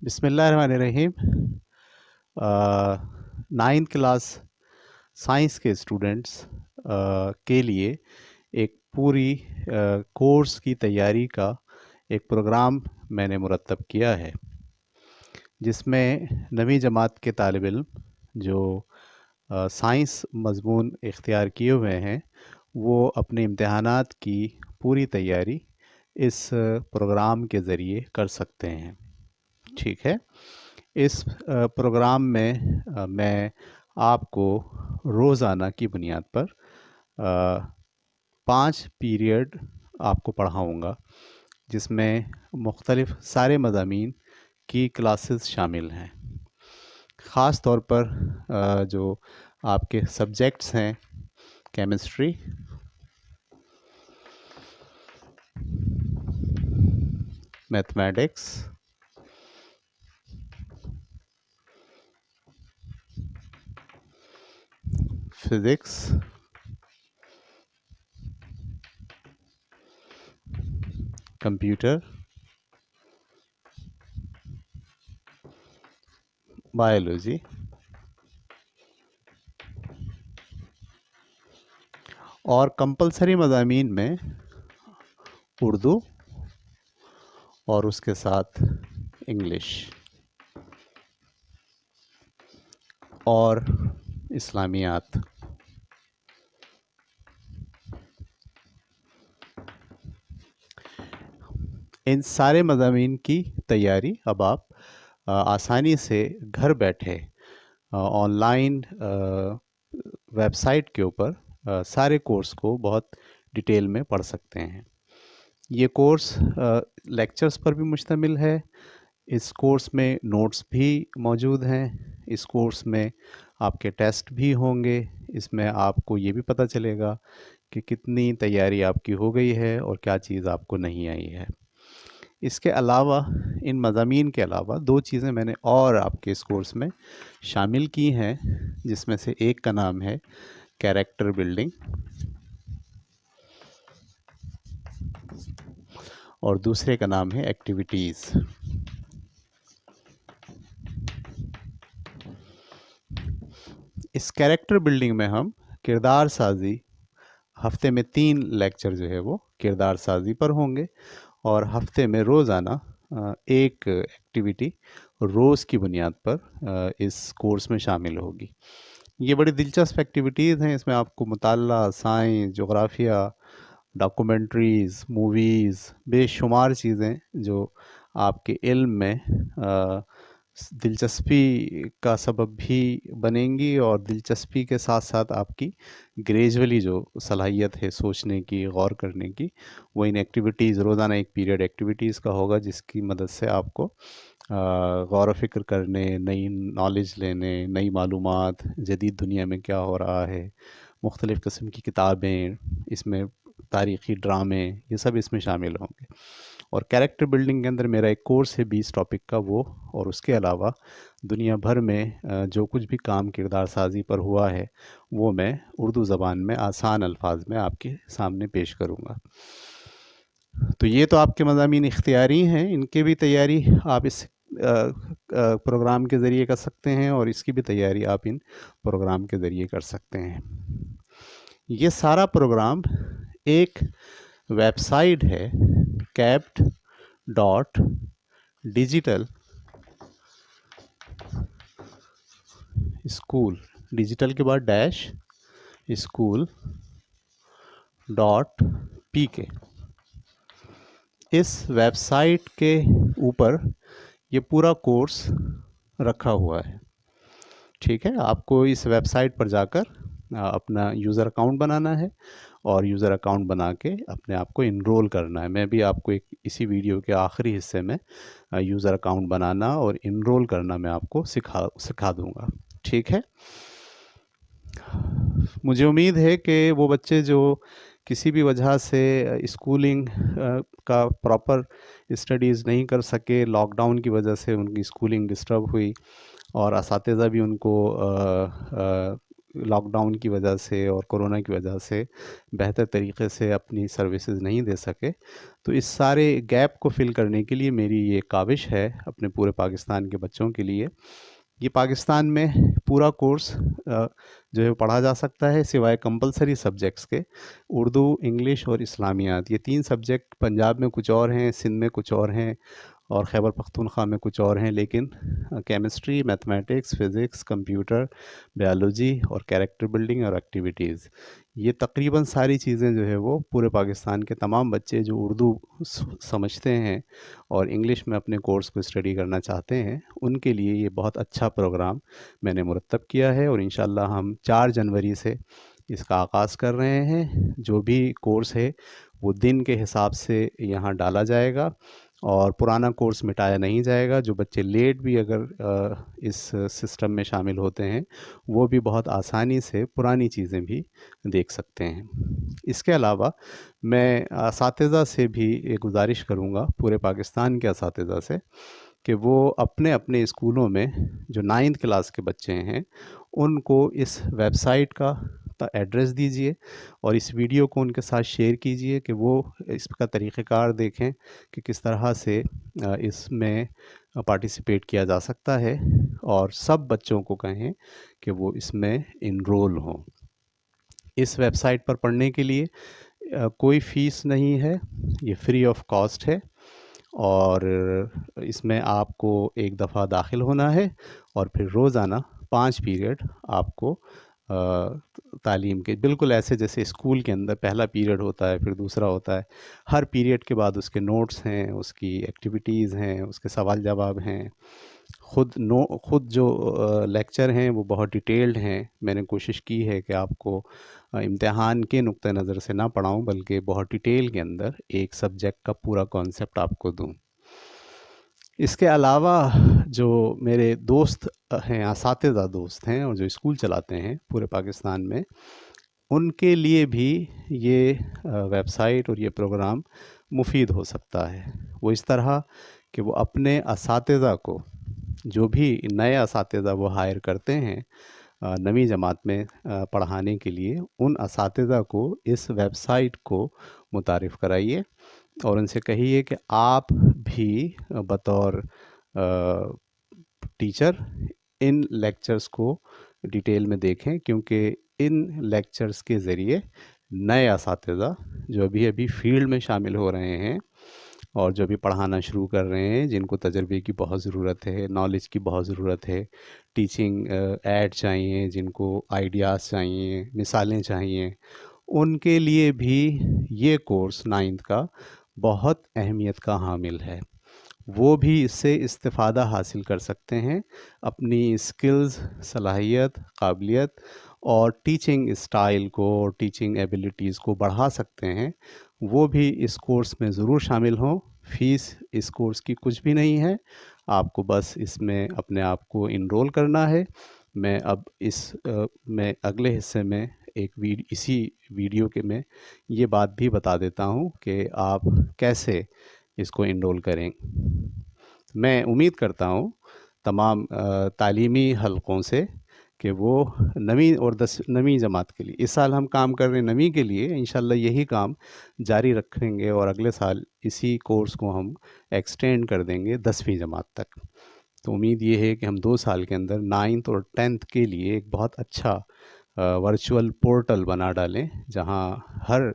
بسم اللہ الرحمن الرحیم۔ نائنتھ کلاس سائنس کے اسٹوڈنٹس کے لیے ایک پوری کورس کی تیاری کا ایک پروگرام میں نے مرتب کیا ہے، جس میں نویں جماعت کے طالب علم جو سائنس مضمون اختیار کیے ہوئے ہیں وہ اپنے امتحانات کی پوری تیاری اس پروگرام کے ذریعے کر سکتے ہیں۔ ٹھیک ہے، اس پروگرام میں میں آپ کو روزانہ کی بنیاد پر 5 پیریڈ آپ کو پڑھاؤں گا، جس میں مختلف سارے مضامین کی کلاسز شامل ہیں۔ خاص طور پر جو آپ کے سبجیکٹس ہیں، chemistry, mathematics, physics, computer, biology اور کمپلسری مضامین میں اردو اور اس کے ساتھ انگلش اور اسلامیات۔ ان سارے مضامین کی تیاری اب آپ آسانی سے گھر بیٹھے آن لائن ویب سائٹ کے اوپر سارے کورس کو بہت ڈیٹیل میں پڑھ سکتے ہیں۔ یہ کورس لیکچرز پر بھی مشتمل ہے۔ اس کورس میں نوٹس بھی موجود ہیں۔ اس کورس میں آپ کے ٹیسٹ بھی ہوں گے۔ اس میں آپ کو یہ بھی پتہ چلے گا کہ کتنی تیاری آپ کی ہو گئی ہے اور کیا چیز آپ کو نہیں آئی ہے۔ اس کے علاوہ، ان مضامین کے علاوہ 2 چیزیں میں نے اور آپ کے اس کورس میں شامل کی ہیں، جس میں سے ایک کا نام ہے کیریکٹر بلڈنگ اور دوسرے کا نام ہے ایکٹیویٹیز۔ اس کیریکٹر بلڈنگ میں ہم کردار سازی، ہفتے میں 3 لیکچر جو ہے وہ کردار سازی پر ہوں گے، اور ہفتے میں روزانہ ایک ایکٹیویٹی روز کی بنیاد پر اس کورس میں شامل ہوگی۔ یہ بڑی دلچسپ ایکٹیویٹیز ہیں۔ اس میں آپ کو مطالعہ، سائنس، جغرافیہ، ڈاکومنٹریز، موویز، بے شمار چیزیں جو آپ کے علم میں دلچسپی کا سبب بھی بنیں گی، اور دلچسپی کے ساتھ ساتھ آپ کی گریجولی جو صلاحیت ہے سوچنے کی، غور کرنے کی، وہ ان ایکٹیویٹیز، روزانہ ایک پیریڈ ایکٹیویٹیز کا ہوگا، جس کی مدد سے آپ کو غور و فکر کرنے، نئی نالج لینے، نئی معلومات، جدید دنیا میں کیا ہو رہا ہے، مختلف قسم کی کتابیں، اس میں تاریخی ڈرامے، یہ سب اس میں شامل ہوں گے۔ اور کیریکٹر بلڈنگ کے اندر میرا ایک کورس ہے 20 ٹاپک کا، وہ اور اس کے علاوہ دنیا بھر میں جو کچھ بھی کام کردار سازی پر ہوا ہے وہ میں اردو زبان میں آسان الفاظ میں آپ کے سامنے پیش کروں گا۔ تو یہ تو آپ کے مضامین اختیاری ہیں، ان کی بھی تیاری آپ اس پروگرام کے ذریعے کر سکتے ہیں، اور اس کی بھی تیاری آپ ان پروگرام کے ذریعے کر سکتے ہیں۔ یہ سارا پروگرام ایک ویب سائٹ ہے، kept.digital اسکول، ڈیجیٹل کے بعد ڈیش school.pk۔ اس ویب سائٹ کے اوپر یہ پورا کورس رکھا ہوا ہے۔ ٹھیک ہے، آپ کو اس ویب سائٹ پر جا کر اپنا یوزر اکاؤنٹ بنانا ہے، اور یوزر اکاؤنٹ بنا کے اپنے آپ کو انرول کرنا ہے۔ میں بھی آپ کو اسی ویڈیو کے آخری حصے میں یوزر اکاؤنٹ بنانا اور انرول کرنا میں آپ کو سکھا دوں گا۔ ٹھیک ہے، مجھے امید ہے کہ وہ بچے جو کسی بھی وجہ سے اسکولنگ کا پراپر اسٹڈیز نہیں کر سکے، لاک ڈاؤن کی وجہ سے ان کی اسکولنگ ڈسٹرب ہوئی، اور اساتذہ بھی ان کو لاک ڈاؤن کی وجہ سے اور کورونا کی وجہ سے بہتر طریقے سے اپنی سروسز نہیں دے سکے. تو اس سارے گیپ کو فل کرنے کے لیے میری یہ کاوش ہے اپنے پورے پاکستان کے بچوں کے لیے. یہ پاکستان میں پورا کورس جو ہے پڑھا جا سکتا ہے سوائے کمپلسری سبجیکٹس کے. اردو، انگلش اور اسلامیات، یہ 3 سبجیکٹ پنجاب میں کچھ اور ہیں، سندھ میں کچھ اور ہیں اور خیبر پختونخوا میں کچھ اور ہیں، لیکن chemistry, mathematics, physics, computer, biology اور کیریکٹر بلڈنگ اور ایکٹیویٹیز، یہ تقریباً ساری چیزیں جو ہے وہ پورے پاکستان کے تمام بچے جو اردو سمجھتے ہیں اور انگلش میں اپنے کورس کو اسٹڈی کرنا چاہتے ہیں، ان کے لیے یہ بہت اچھا پروگرام میں نے مرتب کیا ہے. اور انشاءاللہ ہم 4 جنوری سے اس کا آغاز کر رہے ہیں. جو بھی کورس ہے وہ دن کے حساب سے یہاں ڈالا جائے گا اور پرانا کورس مٹایا نہیں جائے گا. جو بچے لیٹ بھی اگر اس سسٹم میں شامل ہوتے ہیں وہ بھی بہت آسانی سے پرانی چیزیں بھی دیکھ سکتے ہیں. اس کے علاوہ میں اساتذہ سے بھی ایک گزارش کروں گا، پورے پاکستان کے اساتذہ سے، کہ وہ اپنے اپنے اسکولوں میں جو 9th کلاس کے بچے ہیں ان کو اس ویب سائٹ کا ایڈریس دیجئے اور اس ویڈیو کو ان کے ساتھ شیئر کیجئے کہ وہ اس کا طریقہ کار دیکھیں کہ کس طرح سے اس میں پارٹیسپیٹ کیا جا سکتا ہے، اور سب بچوں کو کہیں کہ وہ اس میں انرول ہوں. اس ویب سائٹ پر پڑھنے کے لیے کوئی فیس نہیں ہے، یہ فری آف کاسٹ ہے، اور اس میں آپ کو ایک دفعہ داخل ہونا ہے اور پھر روزانہ 5 پیریڈ آپ کو تعلیم کے، بالکل ایسے جیسے اسکول کے اندر پہلا پیریڈ ہوتا ہے پھر دوسرا ہوتا ہے، ہر پیریڈ کے بعد اس کے نوٹس ہیں، اس کی ایکٹیویٹیز ہیں، اس کے سوال جواب ہیں. خود جو لیکچر ہیں وہ بہت ڈیٹیلڈ ہیں. میں نے کوشش کی ہے کہ آپ کو امتحان کے نقطہ نظر سے نہ پڑھاؤں بلکہ بہت ڈیٹیل کے اندر ایک سبجیکٹ کا پورا کانسیپٹ آپ کو دوں. اس کے علاوہ جو میرے دوست ہیں، اساتذہ دوست ہیں اور جو اسکول چلاتے ہیں پورے پاکستان میں، ان کے لیے بھی یہ ویب سائٹ اور یہ پروگرام مفید ہو سکتا ہے. وہ اس طرح کہ وہ اپنے اساتذہ کو، جو بھی نئے اساتذہ وہ ہائر کرتے ہیں 9ویں جماعت میں پڑھانے کے لیے، ان اساتذہ کو اس ویب سائٹ کو متعارف کرائیے اور ان سے کہیے کہ آپ بھی بطور ٹیچر ان لیکچرز کو ڈیٹیل میں دیکھیں، کیونکہ ان لیکچرز کے ذریعے نئے اساتذہ جو ابھی فیلڈ میں شامل ہو رہے ہیں اور جو بھی پڑھانا شروع کر رہے ہیں، جن کو تجربے کی بہت ضرورت ہے، نالج کی بہت ضرورت ہے، ٹیچنگ ایڈ چاہیے، جن کو آئیڈیاز چاہیے، مثالیں چاہیے، ان کے لیے بھی یہ کورس 9th کا بہت اہمیت کا حامل ہے. وہ بھی اس سے استفادہ حاصل کر سکتے ہیں، اپنی اسکلز، صلاحیت، قابلیت اور ٹیچنگ اسٹائل کو، ٹیچنگ ایبیلیٹیز کو بڑھا سکتے ہیں. وہ بھی اس کورس میں ضرور شامل ہوں. فیس اس کورس کی کچھ بھی نہیں ہے، آپ کو بس اس میں اپنے آپ کو انرول کرنا ہے. میں اب میں اگلے حصے میں اسی ویڈیو کے میں یہ بات بھی بتا دیتا ہوں کہ آپ کیسے اس کو انرول کریں. میں امید کرتا ہوں تمام تعلیمی حلقوں سے کہ وہ 9ویں اور 9ویں جماعت کے لیے، اس سال ہم کام کر رہے ہیں 9ویں کے لیے، انشاءاللہ یہی کام جاری رکھیں گے اور اگلے سال اسی کورس کو ہم ایکسٹینڈ کر دیں گے 10ویں جماعت تک. تو امید یہ ہے کہ ہم 2 سال کے اندر 9th اور 10th کے لیے ایک بہت اچھا ورچوئل پورٹل بنا ڈالیں، جہاں ہر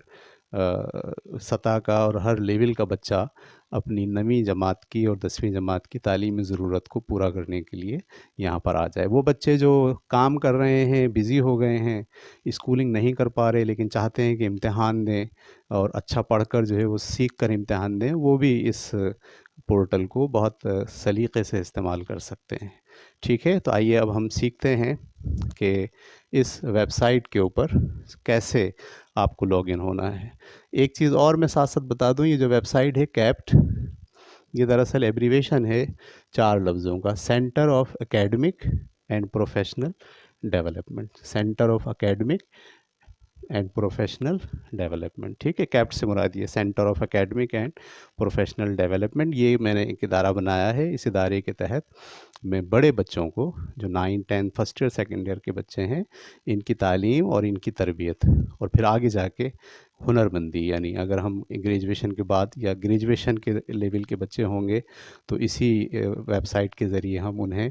سطح کا اور ہر لیول کا بچہ اپنی 9ویں جماعت کی اور 10ویں جماعت کی تعلیمی ضرورت کو پورا کرنے کے لیے یہاں پر آ جائے. وہ بچے جو کام کر رہے ہیں، بزی ہو گئے ہیں، اسکولنگ نہیں کر پا رہے لیکن چاہتے ہیں کہ امتحان دیں اور اچھا پڑھ کر جو ہے وہ سیکھ کر امتحان دیں، وہ بھی اس پورٹل کو بہت سلیقے سے استعمال کر سکتے ہیں. ٹھیک ہے، تو آئیے اب ہم سیکھتے ہیں کہ اس ویب سائٹ کے اوپر کیسے آپ کو لاگ ان ہونا ہے. ایک چیز اور میں ساتھ ساتھ بتا دوں، یہ جو ویب سائٹ ہے کیپٹ، یہ دراصل ایبریویشن ہے 4 لفظوں کا: centre of academic and professional development. Centre of academic and professional development. ٹھیک ہے، کیپٹ سے مراد یہ centre of academic and professional development. یہ میں نے ایک ادارہ بنایا ہے، اس ادارے کے تحت میں بڑے بچوں کو جو 9 10 فرسٹ ایئر سیکنڈ ایئر کے بچے ہیں ان کی تعلیم اور ان کی تربیت، اور پھر آگے جا کے ہنر مندی، یعنی اگر ہم گریجویشن کے بعد یا گریجویشن کے لیول کے بچے ہوں گے تو اسی ویب سائٹ کے ذریعے ہم انہیں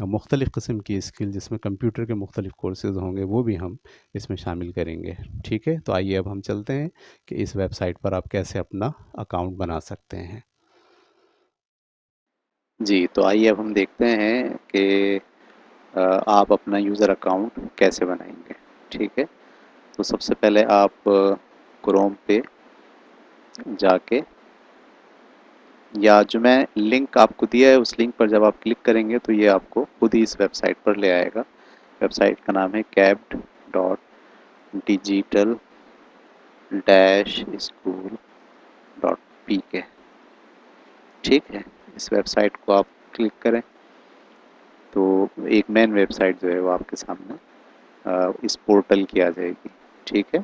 مختلف قسم کی اسکل جس میں کمپیوٹر کے مختلف کورسز ہوں گے وہ بھی ہم اس میں شامل کریں گے. ٹھیک ہے، تو آئیے اب ہم چلتے ہیں کہ اس ویب سائٹ پر آپ کیسے اپنا اکاؤنٹ بنا سکتے ہیں. جی، تو آئیے اب ہم دیکھتے ہیں کہ آپ اپنا یوزر اکاؤنٹ کیسے بنائیں گے. ٹھیک ہے، تو سب سے پہلے آپ کروم پہ جا کے، یا جو میں لنک آپ کو دیا ہے اس لنک پر جب آپ کلک کریں گے تو یہ آپ کو خود ہی اس ویب سائٹ پر لے آئے گا. ویب سائٹ کا نام ہے kept.digital-school.pk. ٹھیک ہے، اس ویب سائٹ کو آپ کلک کریں تو ایک مین ویب سائٹ جو ہے وہ آپ کے سامنے اس پورٹل کی آ جائے گی. ٹھیک ہے،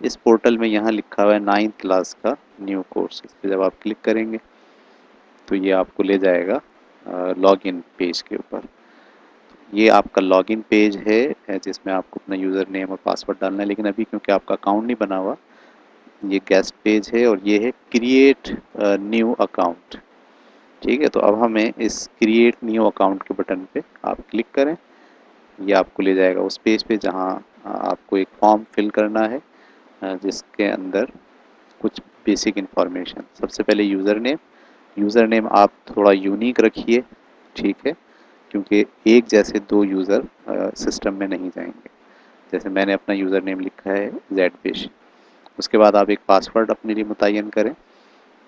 اس پورٹل میں یہاں لکھا ہوا ہے 9th کلاس کا نیو کورس. اس پہ جب آپ کلک کریں گے تو یہ آپ کو لے جائے گا لاگ ان پیج کے اوپر. یہ آپ کا لاگ ان پیج ہے جس میں آپ کو اپنا یوزر نیم اور پاسورڈ ڈالنا ہے، لیکن ابھی کیونکہ آپ کا اکاؤنٹ نہیں بنا ہوا، یہ گیسٹ پیج ہے اور یہ ہے کریٹ نیو اکاؤنٹ. ٹھیک ہے، تو اب ہمیں اس کریٹ نیو اکاؤنٹ کے بٹن پہ آپ کلک کریں. یہ آپ کو لے جائے گا اس پیج پہ جہاں آپ کو ایک فارم فل کرنا ہے جس کے اندر کچھ بیسک انفارمیشن. سب سے پہلے یوزر نیم آپ تھوڑا یونیک رکھیے. ٹھیک ہے، کیونکہ ایک جیسے دو یوزر سسٹم میں نہیں جائیں گے. جیسے میں نے اپنا یوزر نیم لکھا ہے زیڈ پیش. اس کے بعد آپ ایک پاسورڈ اپنے لیے متعین کریں.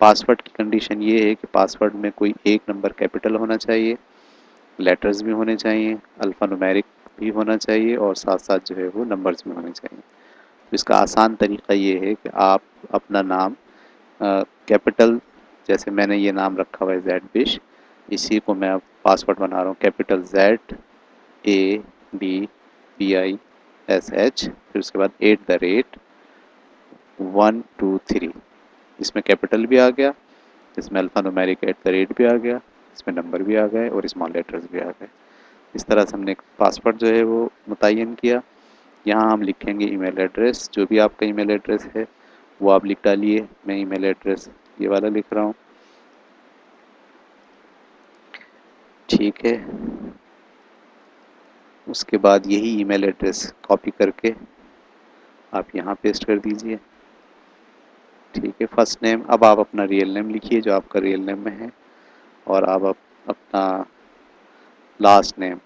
پاسورڈ کی کنڈیشن یہ ہے کہ پاسورڈ میں کوئی ایک نمبر کیپٹل ہونا چاہیے، لیٹرز بھی ہونے چاہیے، الفا نومیرک بھی ہونا چاہیے، اور ساتھ ساتھ جو ہے وہ نمبرز بھی ہونے چاہیے. تو اس کا آسان طریقہ یہ ہے کہ آپ اپنا نام کیپٹل، جیسے میں نے یہ نام رکھا ہوا ہے زیڈ بش، اسی کو میں اب پاسورڈ بنا رہا ہوں کیپٹل ZABBISH، پھر اس کے بعد @123. اس میں کیپٹل بھی آ گیا، اس میں الفا نومیرک @ بھی آ گیا، اس میں نمبر بھی آ گئے اور اسمال لیٹرز بھی آ گئے. اس طرح سے ہم نے پاسورڈ جو ہے وہ متعین کیا. یہاں ہم لکھیں گے ای میل ایڈریس، جو بھی آپ کا ای میل ایڈریس ہے وہ آپ لکھ ڈالیے. میں ای میل ایڈریس یہ والا لکھ رہا ہوں. ٹھیک ہے، اس کے بعد یہی ای میل ایڈریس کاپی کر کے آپ یہاں پیسٹ کر دیجئے. ٹھیک ہے، فرسٹ نیم اب آپ اپنا ریئل نیم لکھیے جو آپ کا ریئل نیم میں ہے، اور آپ اپنا لاسٹ نیم،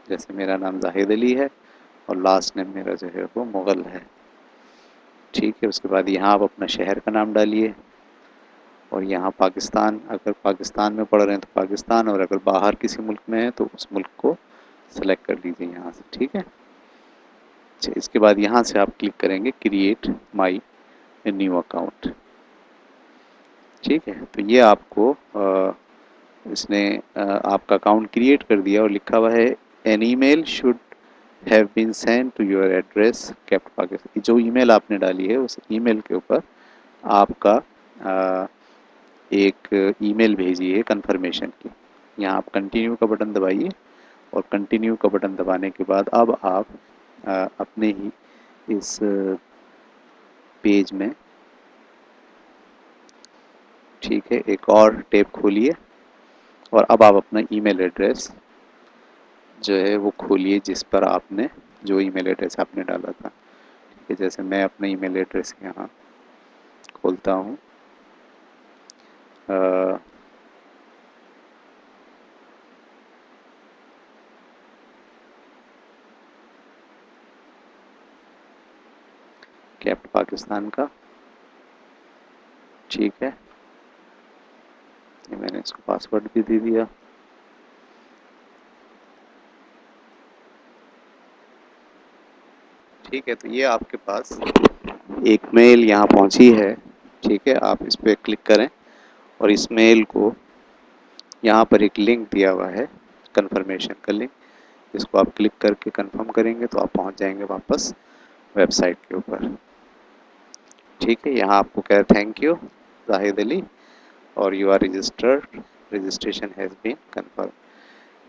جیسے میرا نام زاہد علی ہے اور لاسٹ نیم میرا جو ہے وہ مغل ہے. ٹھیک ہے، اس کے بعد یہاں آپ اپنا شہر کا نام ڈالیے، اور یہاں پاکستان، اگر پاکستان میں پڑھ رہے ہیں تو پاکستان، اور اگر باہر کسی ملک میں ہے تو اس ملک کو سلیکٹ کر لیجیے یہاں سے. ٹھیک ہے، اچھا، اس کے بعد یہاں سے آپ کلک کریں گے کریٹ مائی نیو اکاؤنٹ. ٹھیک ہے، تو یہ آپ کو اس نے آپ کا اکاؤنٹ کریٹ کر دیا، اور لکھا ہوا ہے an email should have been sent to your address kept Pakistan. جو ای میل آپ نے ڈالی ہے اس ای میل کے اوپر آپ کا ایک ای میل بھیجیے کنفرمیشن کی. یہاں آپ کنٹینیو کا بٹن دبائیے، اور کنٹینیو کا بٹن دبانے کے بعد اب آپ اپنے ہی اس پیج میں، ٹھیک ہے، ایک اور ٹیب کھولیے، اور اب آپ اپنا ای میل ایڈریس جو ہے وہ کھولیے جس پر آپ نے جو ای میل ایڈریس آپ نے ڈالا تھا. ٹھیک ہے، جیسے میں اپنا ای میل ایڈریس یہاں کھولتا ہوں. کیپٹ پاکستان کا. ٹھیک ہے، میں نے اس کو پاسورڈ بھی دے دیا. ٹھیک ہے، تو یہ آپ کے پاس ایک میل یہاں پہنچی ہے. ٹھیک ہے، آپ اس پہ کلک کریں، اور اس میل کو یہاں پر ایک لنک دیا ہوا ہے کنفرمیشن کا لنک، اس کو آپ کلک کر کے کنفرم کریں گے تو آپ پہنچ جائیں گے واپس ویب سائٹ کے اوپر. ٹھیک ہے، یہاں آپ کو کہہ تھینک یو زاہد علی اور you are registered, registration has been confirmed.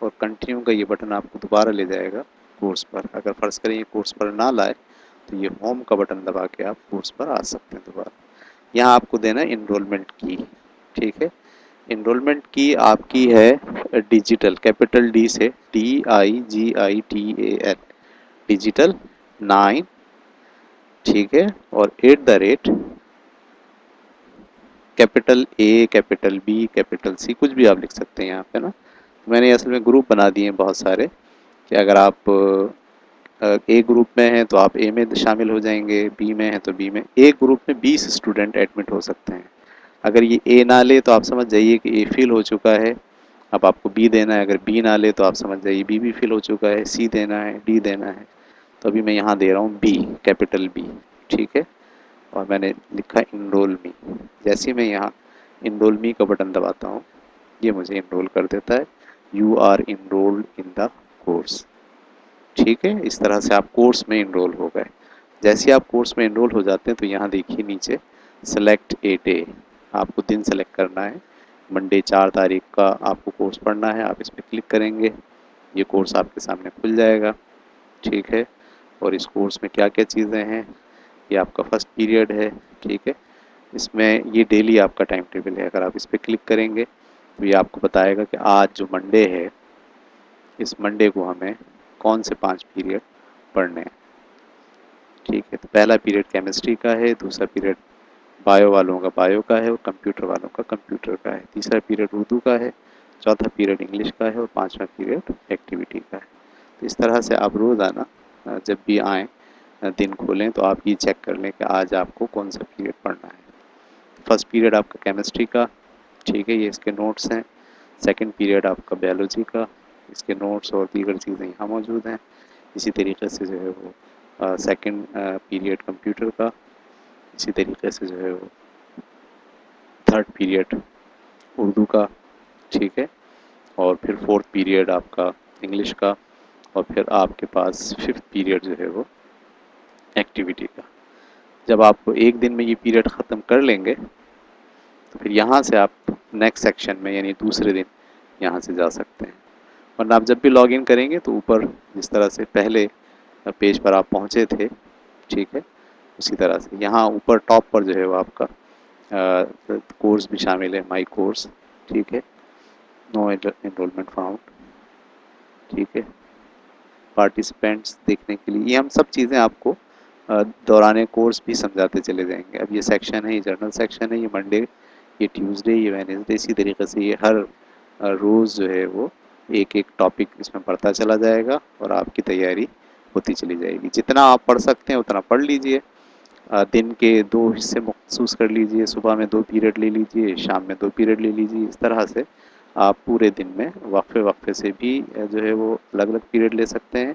اور کنٹینیو کا یہ بٹن آپ کو دوبارہ لے جائے گا کورس پر. اگر فرض کریں یہ کورس پر نہ لائے تو یہ ہوم کا بٹن دبا کے آپ کورس پر آ سکتے ہیں دوبارہ. یہاں آپ کو دینا ہے انرولمنٹ کی. ٹھیک ہے, انرولمنٹ کی آپ کی ہے ڈیجیٹل, کیپٹل ڈی سے DIGITAL, ڈیجیٹل 9. ٹھیک ہے, اور @ capital A, capital B, capital C, کچھ بھی آپ لکھ سکتے ہیں یہاں پہ نا. میں نے اصل میں گروپ بنا دیے ہیں بہت سارے کہ اگر آپ اے گروپ میں ہیں تو آپ اے میں شامل ہو جائیں گے, بی میں ہیں تو بی میں. ایک گروپ میں 20 اسٹوڈنٹ ایڈمٹ ہو سکتے ہیں. اگر یہ اے نہ لے تو آپ سمجھ جائیے کہ اے فل ہو چکا ہے, اب آپ کو بی دینا ہے. اگر بی نہ لے تو آپ سمجھ جائیے بی بھی فل ہو چکا ہے, سی دینا ہے, ڈی دینا ہے. تو ابھی میں یہاں دے رہا ہوں بی, کیپٹل بی. ٹھیک ہے, اور میں نے لکھا انرول می. جیسے میں یہاں انرول می کا بٹن دباتا ہوں یہ مجھے انرول کر دیتا ہے. You are enrolled in the course. ٹھیک ہے, اس طرح سے آپ کورس میں انرول ہو گئے. جیسے آپ کورس میں انرول ہو جاتے ہیں تو یہاں دیکھیے نیچے سلیکٹ اے ڈے, آپ کو دن سلیکٹ کرنا ہے. منڈے 4 تاریخ کا آپ کو کورس پڑھنا ہے. آپ اس پہ کلک کریں گے, یہ کورس آپ کے سامنے کھل جائے گا. ٹھیک ہے, اور اس کورس میں کیا کیا چیزیں ہیں, یہ آپ کا فرسٹ پیریڈ ہے. ٹھیک ہے, اس میں یہ ڈیلی آپ کا ٹائم ٹیبل ہے. اگر آپ اس پہ کلک کریں گے تو یہ آپ کو بتائے گا کہ آج جو منڈے ہے اس منڈے کو ہمیں کون سے 5 پیریڈ پڑھنے ہیں. ٹھیک ہے, تو پہلا پیریڈ کیمسٹری کا ہے, دوسرا پیریڈ بایو والوں کا بایو کا ہے, اور کمپیوٹر والوں کا کمپیوٹر کا ہے. تیسرا پیریڈ اردو کا ہے, چوتھا پیریڈ انگلش کا ہے, اور پانچواں پیریڈ ایکٹیویٹی کا ہے. تو اس طرح سے آپ روزانہ جب بھی آئیں دن کھولیں تو آپ یہ چیک کر لیں کہ آج آپ کو کون سا پیریڈ پڑھنا ہے. فرسٹ پیریڈ آپ کا کیمسٹری کا. ٹھیک ہے, یہ اس کے نوٹس ہیں. سیکنڈ پیریڈ آپ کا بیولوجی کا, اس کے نوٹس اور دیگر چیزیں یہاں موجود ہیں. اسی طریقے سے جو ہے وہ سیکنڈ پیریڈ کمپیوٹر کا, اسی طریقے سے جو ہے وہ تھرڈ پیریڈ اردو کا. ٹھیک ہے, اور پھر فورتھ پیریڈ آپ کا انگلش کا, اور پھر آپ کے پاس ففتھ پیریڈ جو ہے وہ ایکٹیویٹی کا. جب آپ ایک دن میں یہ پیریڈ ختم کر لیں گے تو پھر یہاں سے آپ نیکسٹ سیکشن میں یعنی دوسرے دن یہاں سے جا سکتے ہیں. ورنہ آپ جب بھی لاگ ان کریں گے تو اوپر جس طرح سے پہلے پیج پر آپ پہنچے تھے, ٹھیک ہے, اسی طرح سے یہاں اوپر ٹاپ پر جو ہے وہ آپ کا کورس بھی شامل ہے, مائی کورس. ٹھیک ہے, نو انرولمنٹ فاؤنڈ. ٹھیک ہے, پارٹیسپینٹس دیکھنے کے لیے یہ ہم سب چیزیں آپ کو دوران کورس بھی سمجھاتے چلے جائیں گے. اب یہ سیکشن ہے, یہ جرنل سیکشن ہے, یہ منڈے, یہ ٹیوزڈے, یہ وینسڈے. اسی طریقے سے یہ ہر روز جو ہے وہ ایک ایک ٹاپک اس میں پڑھتا چلا جائے گا, اور آپ کی تیاری ہوتی چلی جائے گی. جتنا آپ پڑھ سکتے ہیں اتنا پڑھ لیجئے. دن کے 2 حصے مخصوص کر لیجئے. صبح میں 2 پیریڈ لے لیجئے, شام میں 2 پیریڈ لے لیجئے. اس طرح سے آپ پورے دن میں وقفے وقفے سے بھی جو ہے وہ الگ الگ پیریڈ لے سکتے ہیں,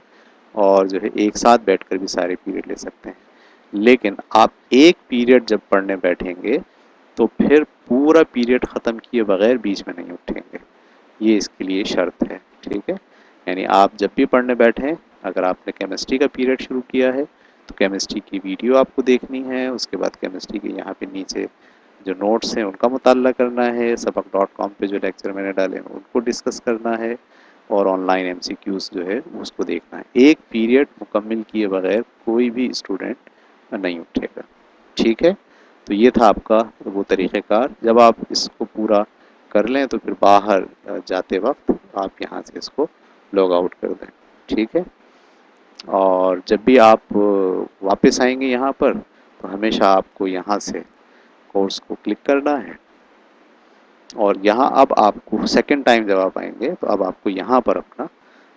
اور جو ہے ایک ساتھ بیٹھ کر بھی سارے پیریڈ لے سکتے ہیں. لیکن آپ ایک پیریڈ جب پڑھنے بیٹھیں گے تو پھر پورا پیریڈ ختم کیے بغیر بیچ میں نہیں اٹھیں گے. یہ اس کے لیے شرط ہے. ٹھیک ہے, یعنی آپ جب بھی پڑھنے بیٹھیں, اگر آپ نے کیمسٹری کا پیریڈ شروع کیا ہے تو کیمسٹری کی ویڈیو آپ کو دیکھنی ہے. اس کے بعد کیمسٹری کے یہاں پہ نیچے جو نوٹس ہیں ان کا مطالعہ کرنا ہے. سبق.com پہ جو لیکچر میں نے ڈالے ہیں ان کو ڈسکس کرنا ہے, اور آن لائن MCQs جو ہے اس کو دیکھنا ہے. ایک پیریڈ مکمل کیے بغیر کوئی بھی اسٹوڈنٹ نہیں اٹھے گا. ٹھیک ہے, تو یہ تھا آپ کا وہ طریقہ کار. جب آپ اس کو پورا کر لیں تو پھر باہر جاتے وقت آپ یہاں سے اس کو لاگ آؤٹ کر دیں. ٹھیک ہے, اور جب بھی آپ واپس آئیں گے یہاں پر تو ہمیشہ آپ کو یہاں سے کورس کو کلک کرنا ہے, اور یہاں اب آپ کو سیکنڈ ٹائم جب آپ آئیں گے تو اب آپ کو یہاں پر اپنا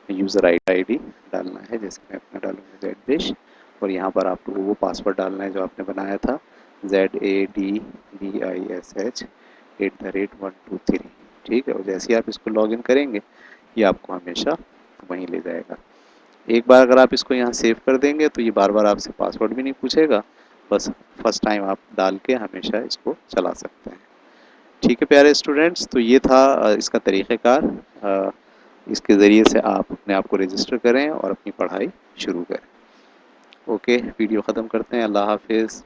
یوزر آئی ڈی ڈالنا ہے. جیسے میں اپنا ڈالوں گا زیڈ اور یہاں پر آپ کو وہ پاسورڈ ڈالنا ہے جو آپ نے بنایا تھا, ZADDISH@123. ٹھیک ہے, اور جیسے ہی آپ اس کو لاگ ان کریں گے یہ آپ کو ہمیشہ وہیں لے جائے گا. ایک بار اگر آپ اس کو یہاں سیو کر دیں گے تو یہ بار بار آپ سے پاسورڈ بھی نہیں پوچھے گا, بس فرسٹ ٹائم آپ ڈال کے ہمیشہ اس کو چلا سکتے ہیں. ٹھیک ہے پیارے اسٹوڈنٹس, تو یہ تھا اس کا طریقہ کار. اس کے ذریعے سے آپ اپنے آپ کو رجسٹر کریں اور اپنی پڑھائی شروع کریں. اوکے, ویڈیو ختم کرتے ہیں. اللہ حافظ.